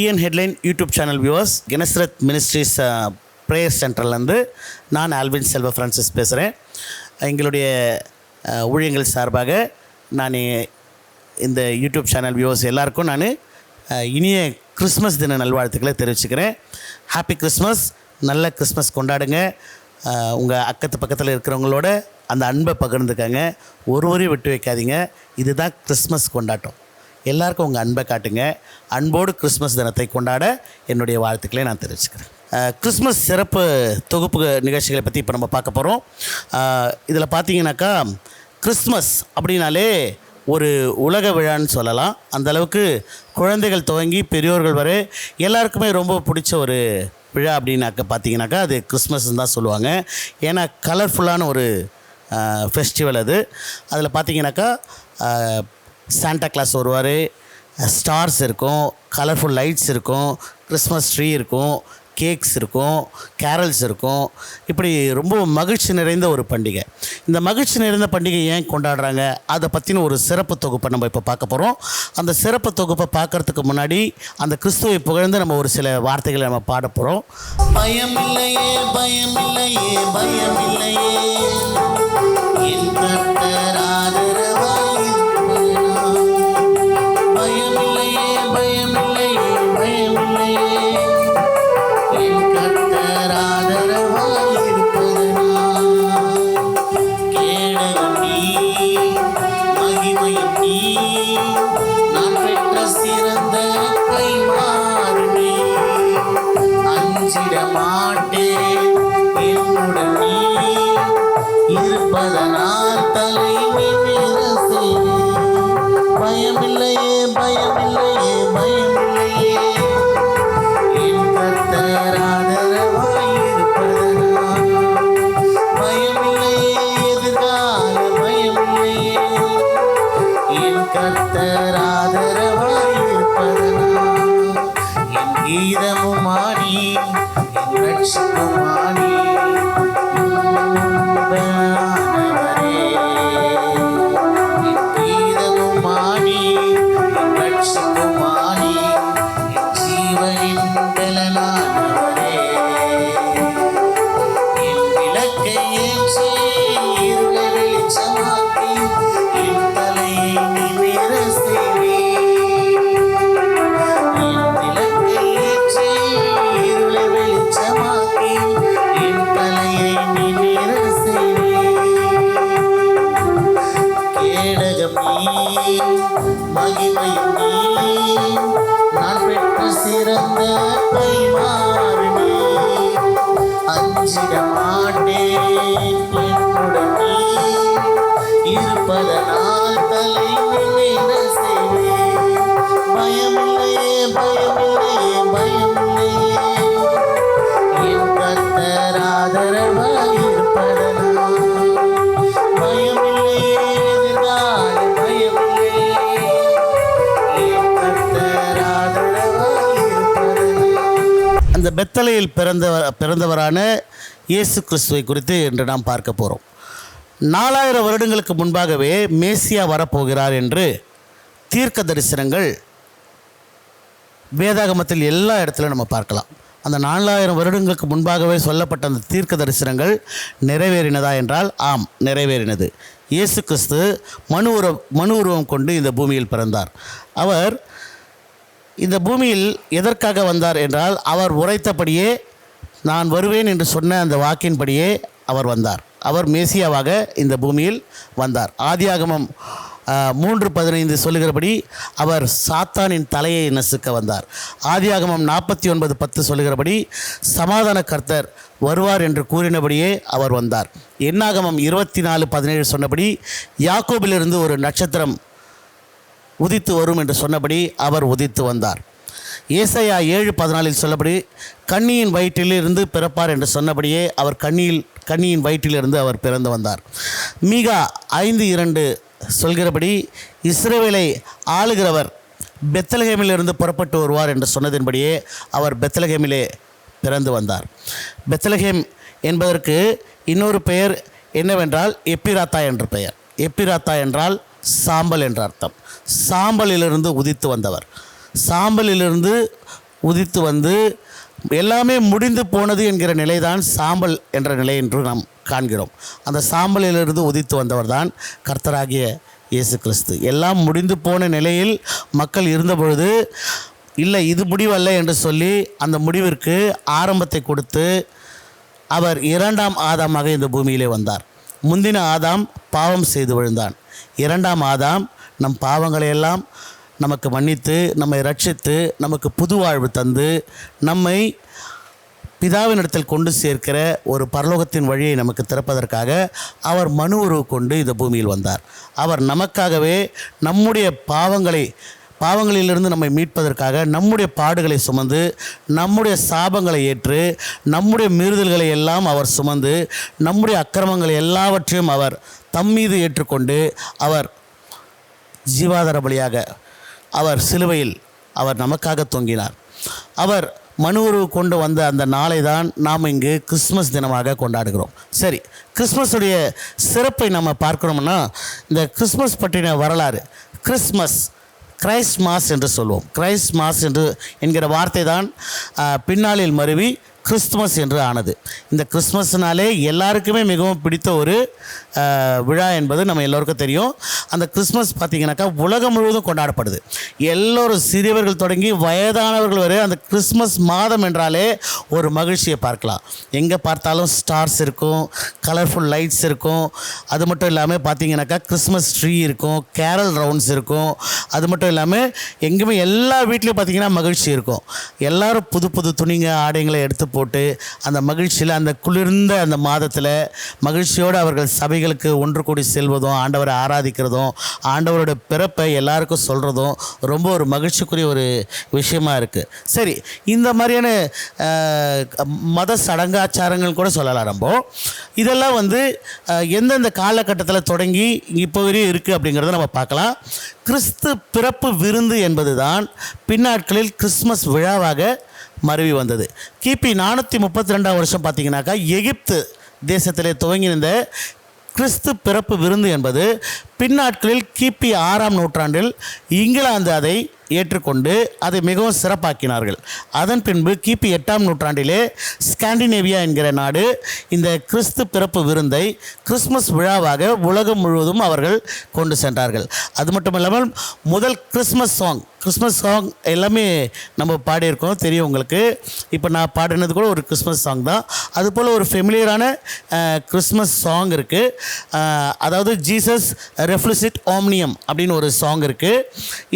TN headline YouTube channel viewers, Gennesaret ministries prayer சென்டர்லேருந்து நான் Alvin செல்வ ஃப்ரான்சிஸ் பேசுகிறேன். எங்களுடைய ஊழியங்கள் சார்பாக நான் இந்த யூடியூப் சேனல் வியூவர்ஸ் எல்லாருக்கும் நான் இனிய கிறிஸ்மஸ் தின நல்வாழ்த்துக்களை தெரிவிச்சுக்கிறேன். ஹாப்பி கிறிஸ்மஸ், நல்ல கிறிஸ்மஸ் கொண்டாடுங்க. உங்கள் அக்கத்து பக்கத்தில் இருக்கிறவங்களோட அந்த அன்பை பகிர்ந்துக்கங்க, ஒருவரையும் விட்டு வைக்காதீங்க. இதுதான் கிறிஸ்மஸ் கொண்டாட்டம். எல்லாருக்கும் உங்கள் அன்பை காட்டுங்க. அன்போடு கிறிஸ்மஸ் தினத்தை கொண்டாட என்னுடைய வாழ்த்துக்களை நான் தெரிவிச்சுக்கிறேன். கிறிஸ்மஸ் சிறப்பு தொகுப்பு நிகழ்ச்சிகளை பற்றி இப்போ நம்ம பார்க்க போகிறோம். இதில் பார்த்தீங்கன்னாக்கா கிறிஸ்மஸ் அப்படின்னாலே ஒரு உலக விழான்னு சொல்லலாம். அந்தளவுக்கு குழந்தைகள் துவங்கி பெரியோர்கள் வரை எல்லாருக்குமே ரொம்ப பிடிச்ச ஒரு விழா அப்படின்னாக்க பார்த்தீங்கன்னாக்கா அது கிறிஸ்மஸ்ன்னு தான் சொல்லுவாங்க. ஏன்னா கலர்ஃபுல்லான ஒரு ஃபெஸ்டிவல் அது. அதில் பார்த்தீங்கன்னாக்கா சாண்டா கிளாஸ் வருவார், ஸ்டார்ஸ் இருக்கும், கலர்ஃபுல் லைட்ஸ் இருக்கும், கிறிஸ்மஸ் ட்ரீ இருக்கும், கேக்ஸ் இருக்கும், கேரல்ஸ் இருக்கும். இப்படி ரொம்ப மகிழ்ச்சி நிறைந்த ஒரு பண்டிகை. இந்த மகிழ்ச்சி நிறைந்த பண்டிகை ஏன் கொண்டாடுறாங்க அதை பற்றின ஒரு சிறப்பு தொகுப்பை நம்ம இப்போ பார்க்க போகிறோம். அந்த சிறப்பு தொகுப்பை பார்க்குறதுக்கு முன்னாடி அந்த கிறிஸ்துவை புகழ்ந்து நம்ம ஒரு சில வார்த்தைகளை நம்ம பாட போகிறோம். பயமில்லையே பயமில்லையே பயமில்லையே என் கர்த்தர் ஆதரவாய் இருப்பதனால். பயமில்லையே பயமில்லையே பயமில்லையே என் கர்த்தர் ஆதரவாய் இருப்பதனால். கேடகம் நீ, மகிமையும் நீ, நான் பெற்ற சிறந்த கைமாறு நீ. அஞ்சிட மாட்டேன் என்னுடன் நீ இருப்பதனால் தலை நிமிரசே. பயமில்லையே பயமில்லையே பயமில்லையே என் கர்த்தர் ஆதரவாய் இருப்பதனால். பயமில்லையே எதிர்கால பயமில்லையே என் கர்த்தர் ஆதரவாய் இருப்பதனால். என் கீதமும் ஆடி என் ரட்சிப்பும் ஆடி மகிமையும் நீ, நான் பெற்ற சிறந்த கைமாறு நீ. அஞ்சிட மாட்டேன் என்னுடன் நீ இருப்பதனால் தலை நிமிர செய்வேன். பயமில்லையே பயமில்லையே பயமில்லையே என் கர்த்தர் ஆதரவாய் இருப்பதனால். பயமில்லையே எதிர்கால பயமில்லையே அந்த பெத்தலேயில் பிறந்தவரான இயேசு கிறிஸ்துவை குறித்து இன்று நாம் பார்க்க போகிறோம். 4000 வருடங்களுக்கு முன்பாகவே மேசியா வரப்போகிறார் என்று தீர்க்க தரிசனங்கள் வேதாகமத்தில் எல்லா இடத்துலையும் நம்ம பார்க்கலாம். அந்த 4000 வருடங்களுக்கு முன்பாகவே சொல்லப்பட்ட அந்த தீர்க்க தரிசனங்கள் நிறைவேறினதா என்றால் ஆம், நிறைவேறினது. இயேசு கிறிஸ்து மனு உருவம் கொண்டு இந்த பூமியில் பிறந்தார். அவர் இந்த பூமியில் எதற்காக வந்தார் என்றால் அவர் உரைத்தபடியே நான் வருவேன் என்று சொன்ன அந்த வாக்கின்படியே அவர் வந்தார். அவர் மேசியாவாக இந்த பூமியில் வந்தார். ஆதியாகமம் 3:15 சொல்லுகிறபடி அவர் சாத்தானின் தலையை நசுக்க வந்தார். ஆதியாகமம் 49:10 சொல்லுகிறபடி சமாதான கர்த்தர் வருவார் என்று கூறினபடியே அவர் வந்தார். என்னாகமம் 24:17 சொன்னபடி யாக்கோபிலிருந்து ஒரு நட்சத்திரம் உதித்து வரும் என்று சொன்னபடி அவர் உதித்து வந்தார். ஏசாயா 7:14 சொல்லபடி கன்னியின் வயிற்றிலிருந்து பிறப்பார் என்று சொன்னபடியே அவர் கன்னியின் வயிற்றிலிருந்து அவர் பிறந்து வந்தார். மீகா 5:2 சொல்கிறபடி இஸ்ரவேலை ஆளுகிறவர் பெத்லகேமிலிருந்து புறப்பட்டு வருவார் என்று சொன்னதின்படியே அவர் பெத்லகேமிலே பிறந்து வந்தார். பெத்லகேம் என்பதற்கு இன்னொரு பெயர் என்னவென்றால் எப்பிராத்தா என்ற பெயர். எப்பிராத்தா என்றால் சாம்பல் என்ற அர்த்தம். சாம்பலிலிருந்து உதித்து வந்தவர். சாம்பலிலிருந்து உதித்து வந்து எல்லாமே முடிந்து போனது என்கிற நிலைதான் சாம்பல் என்ற நிலை என்று நாம் காண்கிறோம். அந்த சாம்பலிலிருந்து உதித்து வந்தவர் தான் கர்த்தராகிய இயேசு கிறிஸ்து. எல்லாம் முடிந்து போன நிலையில் மக்கள் இருந்தபொழுது இல்லை இது முடிவல்ல என்று சொல்லி அந்த முடிவிற்கு ஆரம்பத்தை கொடுத்து அவர் இரண்டாம் ஆதாமாக இந்த பூமியிலே வந்தார். முந்தின ஆதாம் பாவம் செய்து விழுந்தான். இரண்டாம் ஆதாம் நம் பாவங்களையெல்லாம் நமக்கு மன்னித்து நம்மை ரட்சித்து நமக்கு புது வாழ்வு தந்து நம்மை பிதாவினிடத்தில் கொண்டு சேர்க்கிற ஒரு பரலோகத்தின் வழியை நமக்கு திறப்பதற்காக அவர் மனு உருவு கொண்டு இந்த பூமியில் வந்தார். அவர் நமக்காகவே நம்முடைய பாவங்களிலிருந்து நம்மை மீட்பதற்காக நம்முடைய பாடுகளை சுமந்து நம்முடைய சாபங்களை ஏற்று நம்முடைய மீறுதல்களை எல்லாம் அவர் சுமந்து நம்முடைய அக்கிரமங்களை எல்லாவற்றையும் அவர் தம்மீது ஏற்றுக்கொண்டு அவர் ஜீவாதார பலியாக அவர் சிலுவையில் அவர் நமக்காக தொங்கினார். அவர் மனு உருவு கொண்டு வந்த அந்த நாளை தான் நாம் இங்கு கிறிஸ்மஸ் தினமாக கொண்டாடுகிறோம். சரி, கிறிஸ்மஸுடைய சிறப்பை நம்ம பார்க்கணும்னா இந்த கிறிஸ்மஸ் பற்றின வரலாறு, கிரைஸ்ட் மாஸ் என்று சொல்வோம். கிரைஸ்ட் மாஸ் என்கிற வார்த்தை தான் பின்னாளில் மருவி கிறிஸ்துமஸ் என்று ஆனது. இந்த கிறிஸ்மஸ்னாலே எல்லாருக்குமே மிகவும் பிடித்த ஒரு விழா என்பது நம்ம எல்லோருக்கும் தெரியும். அந்த கிறிஸ்மஸ் பார்த்திங்கனாக்கா உலகம் முழுவதும் கொண்டாடப்படுது. எல்லோரும் சிறியவர்கள் தொடங்கி வயதானவர்கள் வரை அந்த கிறிஸ்மஸ் மாதம் என்றாலே ஒரு மகிழ்ச்சியை பார்க்கலாம். எங்கே பார்த்தாலும் ஸ்டார்ஸ் இருக்கும், கலர்ஃபுல் லைட்ஸ் இருக்கும். அது மட்டும் இல்லாமல் பார்த்திங்கனாக்கா கிறிஸ்மஸ் ட்ரீ இருக்கும், கேரல் ரவுண்ட்ஸ் இருக்கும். அது மட்டும் இல்லாமல் எங்கேயுமே எல்லா வீட்லேயும் பார்த்திங்கன்னா மகிழ்ச்சி இருக்கும். எல்லோரும் புது புது துணிங்க ஆடைங்களை எடுத்து போட்டு அந்த மகிழ்ச்சியில் அந்த குளிர்ந்த அந்த மாதத்தில் மகிழ்ச்சியோடு அவர்கள் சபைகளுக்கு ஒன்று கூடி செல்வதும் ஆண்டவரை ஆராதிக்கிறதும் ஆண்டவரோட பிறப்பை எல்லாருக்கும் சொல்கிறதும் ரொம்ப ஒரு மகிழ்ச்சிக்குரிய ஒரு விஷயமா இருக்குது. சரி, இந்த மாதிரியான மத சடங்காச்சாரங்கள் கூட சொல்லலாம். நம்ம இதெல்லாம் வந்து எந்தெந்த காலகட்டத்தில் தொடங்கி இப்போ வரையும் இருக்குது அப்படிங்கிறத நம்ம பார்க்கலாம். கிறிஸ்து பிறப்பு விருந்து என்பது தான் பின்னாட்களில் கிறிஸ்மஸ் விழாவாக மருவி வந்தது. கிபி 432 வருஷம் பார்த்திங்கனாக்கா எகிப்து தேசத்திலே துவங்கியிருந்த கிறிஸ்து பிறப்பு விருந்து என்பது பின்னாட்களில் கிபி 6ஆம் நூற்றாண்டில் இங்கிலாந்து அதை ஏற்றுக்கொண்டு அதை மிகவும் சிறப்பாக்கினார்கள். அதன் பின்பு கிபி 8ஆம் நூற்றாண்டிலே ஸ்காண்டினேவியா என்கிற நாடு இந்த கிறிஸ்து பிறப்பு விருந்தை கிறிஸ்மஸ் விழாவாக உலகம் முழுவதும் அவர்கள் கொண்டு சென்றார்கள். அது மட்டும் இல்லாமல் முதல் கிறிஸ்மஸ் சாங் எல்லாமே நம்ம பாடியிருக்கோம், தெரியும் உங்களுக்கு. இப்போ நான் பாடினது கூட ஒரு கிறிஸ்மஸ் சாங் தான். அதுபோல் ஒரு ஃபெமிலியரான கிறிஸ்மஸ் சாங் இருக்குது. அதாவது ஜீசஸ் ரெஃப்ளூசிட் ஓம்னியம் அப்படின்னு ஒரு சாங் இருக்குது.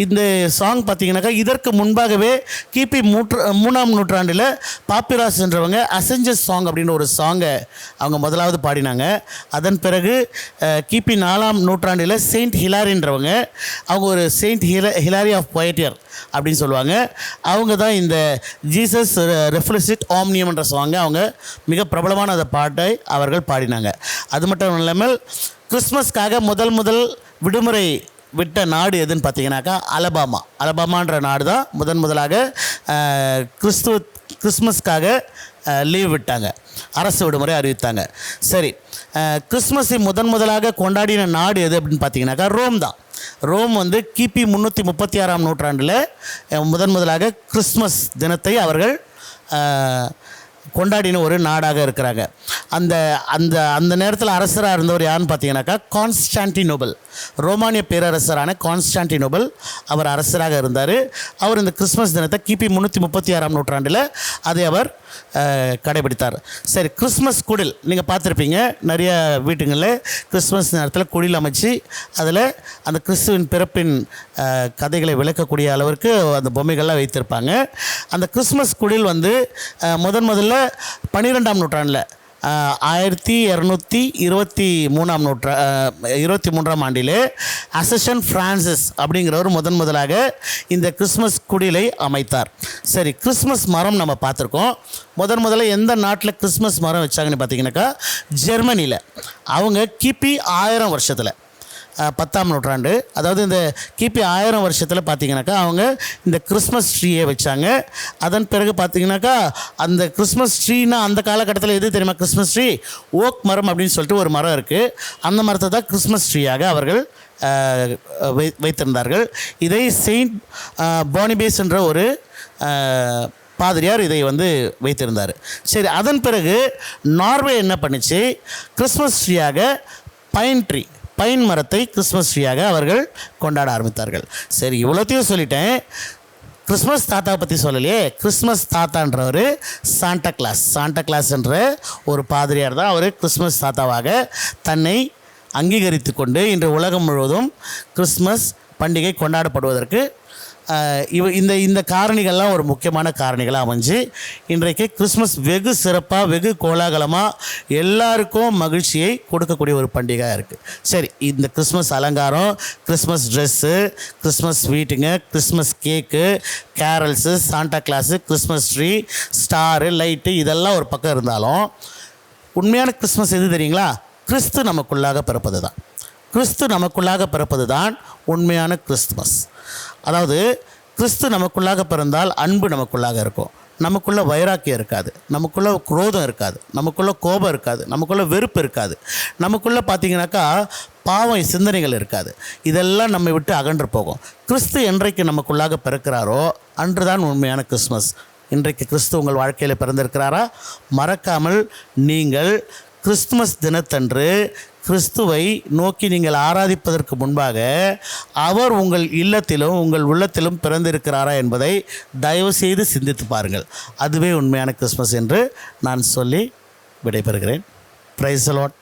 இந்த சாங் பார்த்தீங்கன்னாக்கா இதற்கு முன்பாகவே கிபி 3ஆம் நூற்றாண்டில் பாப்பிராஸ் என்றவங்க அசெஞ்சஸ் சாங் அப்படின்னு ஒரு சாங்கை அவங்க முதலாவது பாடினாங்க. அதன் பிறகு கிபி 4ஆம் நூற்றாண்டில் செயின்ட் ஹிலாரின்றவங்க அவங்க ஒரு செயின்ட் ஹிலாரி ஆஃப் பொயட்டியர் அப்படின்னு சொல்லுவாங்க. அவங்க தான் இந்த ஜீசஸ் ரெஃப்ளூசிட் ஓம்னியம் என்ற சாங்கை அவங்க மிக பிரபலமான அந்த பாட்டை அவர்கள் பாடினாங்க. அது மட்டும் இல்லாமல் கிறிஸ்மஸ்க்காக முதல் விடுமுறை விட்ட நாடு எதுன்னு பார்த்தீங்கன்னாக்கா அலபாமான்ற நாடு தான் முதலாக கிறிஸ்மஸ்க்காக லீவ் விட்டாங்க, அரசு விடுமுறை அறிவித்தாங்க. சரி, கிறிஸ்மஸை முதலாக கொண்டாடின நாடு எது அப்படின்னு பார்த்தீங்கன்னாக்கா ரோம் தான். ரோம் வந்து கிபி 336ஆம் நூற்றாண்டில் முதலாக கிறிஸ்மஸ் தினத்தை அவர்கள் கொண்டாடின ஒரு நாடாக இருக்கிறாங்க. அந்த அந்த அந்த நேரத்தில் அரசராக இருந்தவர் யாருன்னு பார்த்தீங்கன்னாக்கா கான்ஸ்டான்டினோபிள், ரோமானிய பேரரசரான கான்ஸ்டான்டினோபிள் அவர் அரசராக இருந்தார். அவர் இந்த கிறிஸ்மஸ் தினத்தை கிபி 336ஆம் நூற்றாண்டில் அதை அவர் கடைபிடித்தார். சரி, கிறிஸ்மஸ் குடில் நீங்கள் பார்த்துருப்பீங்க. நிறைய வீட்டுங்களில் கிறிஸ்மஸ் நேரத்தில் குடில் அமைச்சு அதில் அந்த கிறிஸ்துவின் பிறப்பின் கதைகளை விளக்கக்கூடிய அளவிற்கு அந்த பொம்மைகள்லாம் வைத்திருப்பாங்க. அந்த கிறிஸ்மஸ் குடில் வந்து முதல்ல 12ஆம் நூற்றாண்டில் 1223ஆம் ஆண்டிலே அசஷன் பிரான்சிஸ் அப்படிங்கிறவர் முதலாக இந்த கிறிஸ்மஸ் குடிலை அமைத்தார். சரி, கிறிஸ்மஸ் மரம் நம்ம பார்த்துருக்கோம். முதல்ல எந்த நாட்டில் கிறிஸ்மஸ் மரம் வச்சாங்கன்னு பார்த்தீங்கன்னாக்கா ஜெர்மனியில். அவங்க கிபி 1000 வருஷத்தில் 10ஆம் நூற்றாண்டு, அதாவது இந்த கிபி 1000 வருஷத்தில் பார்த்திங்கனாக்கா அவங்க இந்த கிறிஸ்மஸ் ட்ரீயை வச்சாங்க. அதன் பிறகு பார்த்திங்கனாக்கா அந்த கிறிஸ்மஸ் ட்ரீனா அந்த காலகட்டத்தில் எது தெரியுமா? கிறிஸ்மஸ் ட்ரீ ஓக் மரம் அப்படின்னு சொல்லிட்டு ஒரு மரம் இருக்குது. அந்த மரத்தை தான் கிறிஸ்மஸ் ட்ரீயாக அவர்கள் வைத்திருந்தார்கள். இதை செயின்ட் பானிபேஸ் என்ற ஒரு பாதிரியார் இதை வந்து வைத்திருந்தார். சரி, அதன் பிறகு நார்வே என்ன பண்ணிச்சு, கிறிஸ்மஸ் ட்ரீயாக பைன் மரத்தை கிறிஸ்மஸ் ட்ரீயாக அவர்கள் கொண்டாட ஆரம்பித்தார்கள். சரி, இவ்வளோத்தையும் சொல்லிட்டேன். கிறிஸ்மஸ் தாத்தாவை பற்றி சொல்லலையே. கிறிஸ்மஸ் தாத்தான்றவர் சாண்டா கிளாஸ் என்ற ஒரு பாதிரியார் தான் அவர் கிறிஸ்மஸ் தாத்தாவாக தன்னை அங்கீகரித்து கொண்டு இன்று உலகம் முழுவதும் கிறிஸ்மஸ் பண்டிகை கொண்டாடப்படுவதற்கு இந்த காரணிகள்லாம் ஒரு முக்கியமான காரணிகளாக அமைஞ்சு இன்றைக்கு கிறிஸ்மஸ் வெகு சிறப்பாக வெகு கோலாகலமாக எல்லாருக்கும் மகிழ்ச்சியை கொடுக்கக்கூடிய ஒரு பண்டிகையாக இருக்குது. சரி, இந்த கிறிஸ்மஸ் அலங்காரம், கிறிஸ்மஸ் ட்ரெஸ்ஸு, கிறிஸ்மஸ் ஸ்வீட்டுங்க, Christmas cake, carols, Santa Claus, Christmas tree, star, light, இதெல்லாம் ஒரு பக்கம் இருந்தாலும் உண்மையான கிறிஸ்மஸ் எது தெரியுங்களா? கிறிஸ்து நமக்குள்ளாக பிறப்பது தான். கிறிஸ்து நமக்குள்ளாக பிறப்பது தான் உண்மையான கிறிஸ்துமஸ். அதாவது கிறிஸ்து நமக்குள்ளாக பிறந்தால் அன்பு நமக்குள்ளாக இருக்கும். நமக்குள்ளே வைராக்கியம் இருக்காது, நமக்குள்ளே குரோதம் இருக்காது, நமக்குள்ளே கோபம் இருக்காது, நமக்குள்ளே வெறுப்பு இருக்காது, நமக்குள்ளே பார்த்திங்கனாக்கா பாவம் சிந்தனைகள் இருக்காது. இதெல்லாம் நம்மை விட்டு அகன்று போகும். கிறிஸ்து என்றைக்கு நமக்குள்ளாக பிறக்கிறாரோ அன்றுதான் உண்மையான கிறிஸ்மஸ். இன்றைக்கு கிறிஸ்து உங்கள் வாழ்க்கையில் பிறந்திருக்கிறாரா? மறக்காமல் நீங்கள் கிறிஸ்துமஸ் தினத்தன்று கிறிஸ்துவை நோக்கி நீங்கள் ஆராதிப்பதற்கு முன்பாக அவர் உங்கள் இல்லத்திலும் உங்கள் உள்ளத்திலும் பிறந்திருக்கிறாரா என்பதை தயவு செய்து சிந்தித்து பாருங்கள். அதுவே உண்மையான கிறிஸ்மஸ் என்று நான் சொல்லி விடைபெறுகிறேன். Praise the Lord.